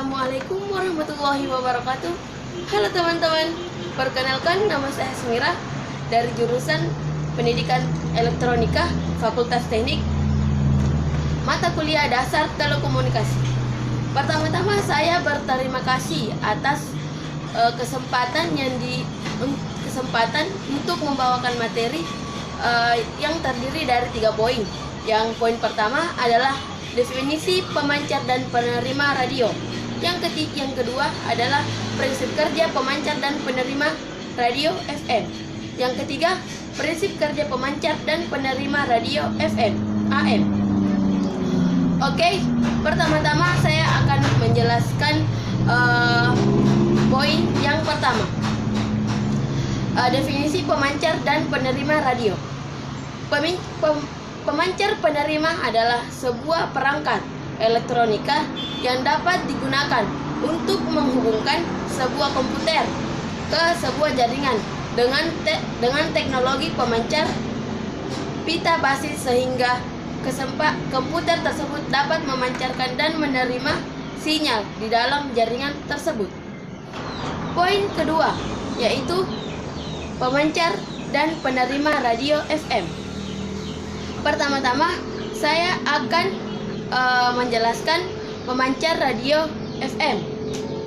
Assalamualaikum warahmatullahi wabarakatuh. Halo teman-teman, perkenalkan nama saya Semira dari jurusan Pendidikan Elektronika Fakultas Teknik, mata kuliah dasar telekomunikasi. Pertama-tama saya berterima kasih atas kesempatan untuk membawakan materi yang terdiri dari 3 poin. Yang poin pertama adalah definisi pemancar dan penerima radio. Yang kedua adalah prinsip kerja pemancar dan penerima radio FM. Yang ketiga, prinsip kerja pemancar dan penerima radio FM AM. Oke, pertama-tama saya akan menjelaskan poin yang pertama. Definisi pemancar dan penerima radio. Pemancar penerima adalah sebuah perangkat elektronika yang dapat digunakan untuk menghubungkan sebuah komputer ke sebuah jaringan dengan teknologi pemancar pita basis, sehingga komputer tersebut dapat memancarkan dan menerima sinyal di dalam jaringan tersebut. Poin kedua yaitu pemancar dan penerima radio FM. Pertama-tama saya akan menjelaskan pemancar radio FM.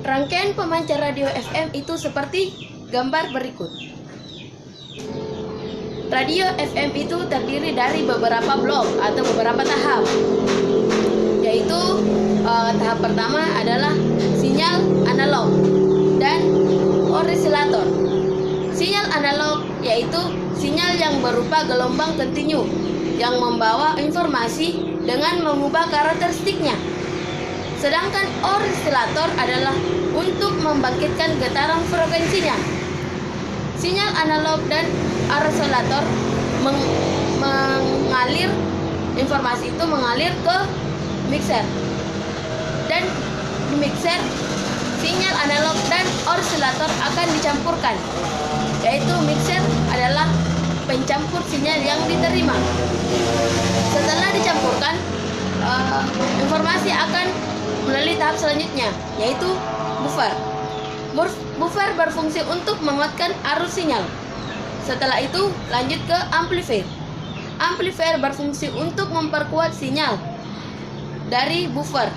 Rangkaian pemancar radio FM itu seperti gambar berikut. Radio FM itu terdiri dari beberapa blok atau beberapa tahap, yaitu tahap pertama adalah sinyal analog dan osilator. Sinyal analog yaitu sinyal yang berupa gelombang kontinu yang membawa informasi dengan mengubah karakteristiknya. Sedangkan osilator adalah untuk membangkitkan getaran frekuensinya. Sinyal analog dan osilator mengalir informasi itu mengalir ke mixer. Dan di mixer, sinyal analog dan osilator akan dicampurkan, yaitu mixer adalah pencampur sinyal yang diterima. Setelah dicampurkan, informasi akan melalui tahap selanjutnya, yaitu buffer. Buffer berfungsi untuk menguatkan arus sinyal. Setelah itu lanjut ke amplifier. Amplifier berfungsi untuk memperkuat sinyal dari buffer.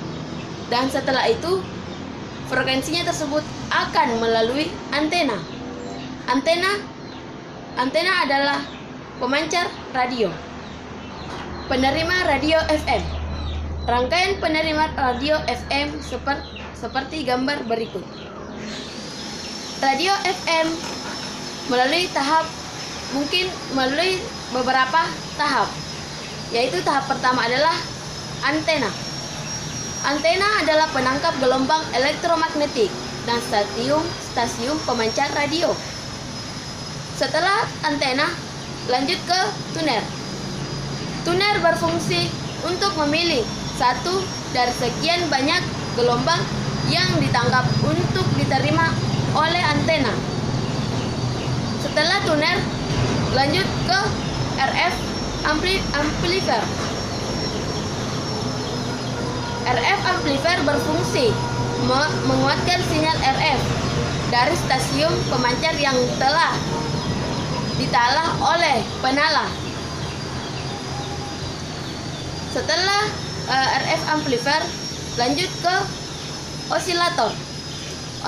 Dan setelah itu frekuensinya tersebut akan melalui antena. Antena adalah pemancar radio. Penerima radio FM. Rangkaian penerima radio FM seperti gambar berikut. Radio FM melalui beberapa tahap. Yaitu tahap pertama adalah antena. Antena adalah penangkap gelombang elektromagnetik dan stasiun pemancar radio. Setelah antena, lanjut ke tuner. Tuner berfungsi untuk memilih satu dari sekian banyak gelombang yang ditangkap untuk diterima oleh antena. Setelah tuner, lanjut ke RF amplifier. RF amplifier berfungsi menguatkan sinyal RF dari stasiun pemancar yang telah ditalah oleh penala. Setelah RF amplifier, lanjut ke osilator.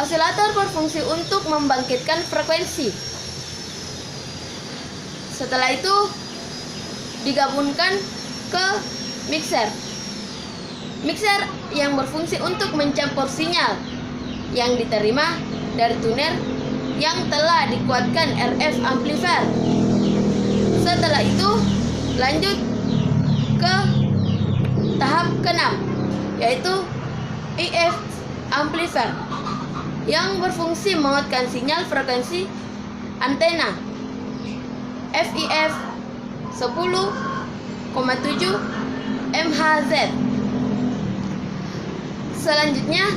Osilator berfungsi untuk membangkitkan frekuensi. Setelah itu digabungkan ke mixer. Mixer yang berfungsi untuk mencampur sinyal yang diterima dari tuner yang telah dikuatkan RF amplifier. Setelah itu lanjut ke tahap ke-6, yaitu IF amplifier yang berfungsi menguatkan sinyal frekuensi antena FIF 10,7 MHz. Selanjutnya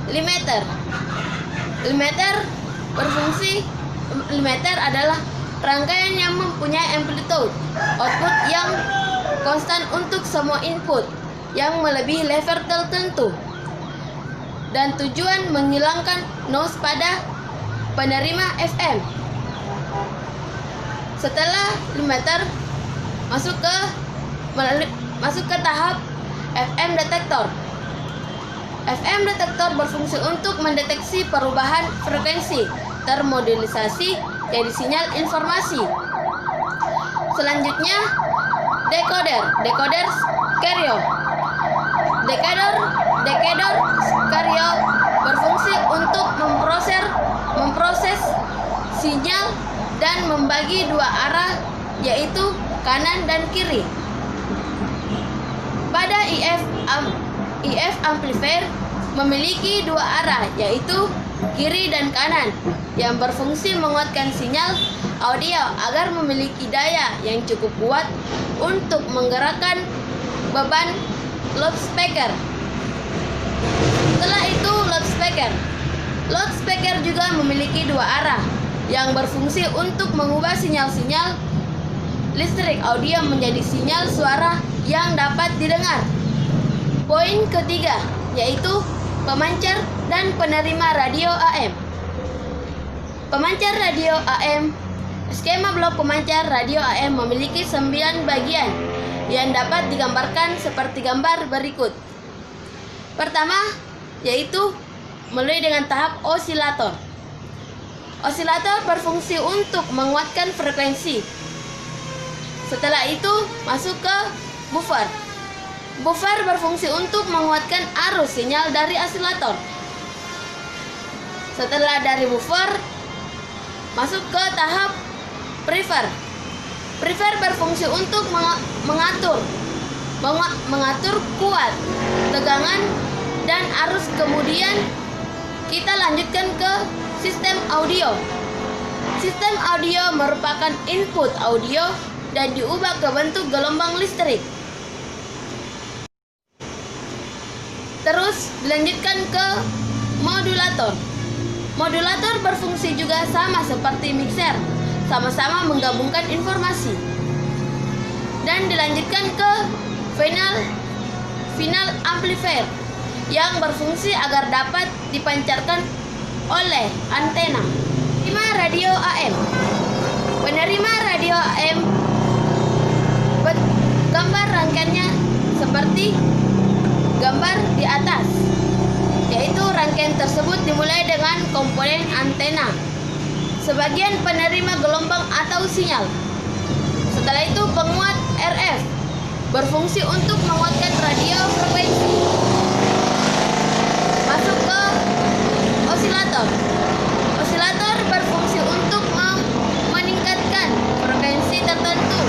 limiter. Limiter adalah rangkaian yang mempunyai amplitude output yang konstan untuk semua input yang melebihi level tertentu, dan tujuan menghilangkan noise pada penerima FM. Setelah limiter masuk ke tahap FM detektor. FM detektor berfungsi untuk mendeteksi perubahan frekuensi termodulisasi dari sinyal informasi. Selanjutnya, decoder stereo. Decoder stereo berfungsi untuk memproses sinyal dan membagi dua arah, yaitu kanan dan kiri. Pada IF amplifier memiliki dua arah, yaitu kiri dan kanan, yang berfungsi menguatkan sinyal audio agar memiliki daya yang cukup kuat untuk menggerakkan beban loudspeaker. Setelah itu, loudspeaker juga memiliki dua arah yang berfungsi untuk mengubah sinyal-sinyal listrik audio menjadi sinyal suara yang dapat didengar. Poin ketiga yaitu pemancar dan penerima radio AM. Pemancar radio AM. Skema blok pemancar radio AM memiliki 9 bagian yang dapat digambarkan seperti gambar berikut. Pertama, yaitu mulai dengan tahap osilator. Osilator berfungsi untuk menguatkan frekuensi. Setelah itu, masuk ke buffer. Buffer berfungsi untuk menguatkan arus sinyal dari osilator. Setelah dari buffer, masuk ke tahap prefer. Prefer berfungsi untuk mengatur kuat, tegangan, dan arus. Kemudian kita lanjutkan ke sistem audio. Sistem audio merupakan input audio dan diubah ke bentuk gelombang listrik. Terus dilanjutkan ke modulator. Modulator berfungsi juga sama seperti mixer, sama-sama menggabungkan informasi. Dan dilanjutkan ke final amplifier yang berfungsi agar dapat dipancarkan oleh antena. Penerima radio AM. Penerima radio AM gambar rangkaiannya seperti gambar di atas, yaitu rangkaian tersebut dimulai dengan komponen antena, sebagian penerima gelombang atau sinyal. Setelah itu penguat RF berfungsi untuk menguatkan radio frekuensi. Masuk ke osilator. Osilator berfungsi untuk meningkatkan frekuensi tertentu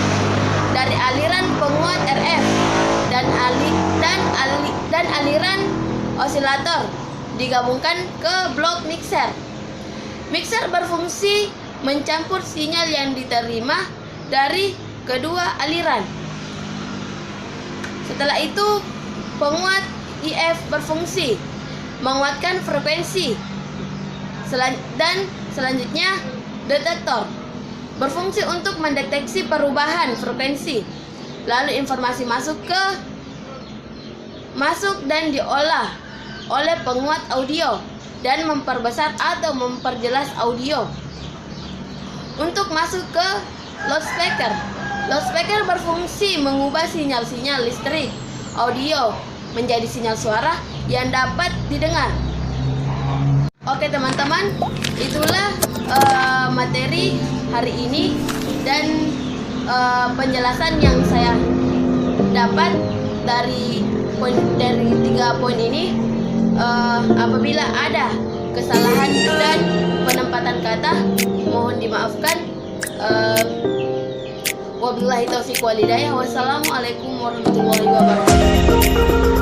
dari aliran penguat RF dan aliran osilator digabungkan ke blok mixer. Mixer berfungsi mencampur sinyal yang diterima dari kedua aliran. Setelah itu, penguat IF berfungsi menguatkan frekuensi. Dan selanjutnya, detektor berfungsi untuk mendeteksi perubahan frekuensi. Lalu informasi masuk dan diolah oleh penguat audio dan memperbesar atau memperjelas audio. Untuk masuk ke loudspeaker. Loudspeaker berfungsi mengubah sinyal-sinyal listrik audio menjadi sinyal suara yang dapat didengar. Oke teman-teman, itulah materi hari ini dan penjelasan yang saya dapat dari 3 poin ini. Apabila ada kesalahan dan penempatan kata, mohon dimaafkan. Wabillahi taufiq wal hidayah. Wassalamualaikum warahmatullahi wabarakatuh.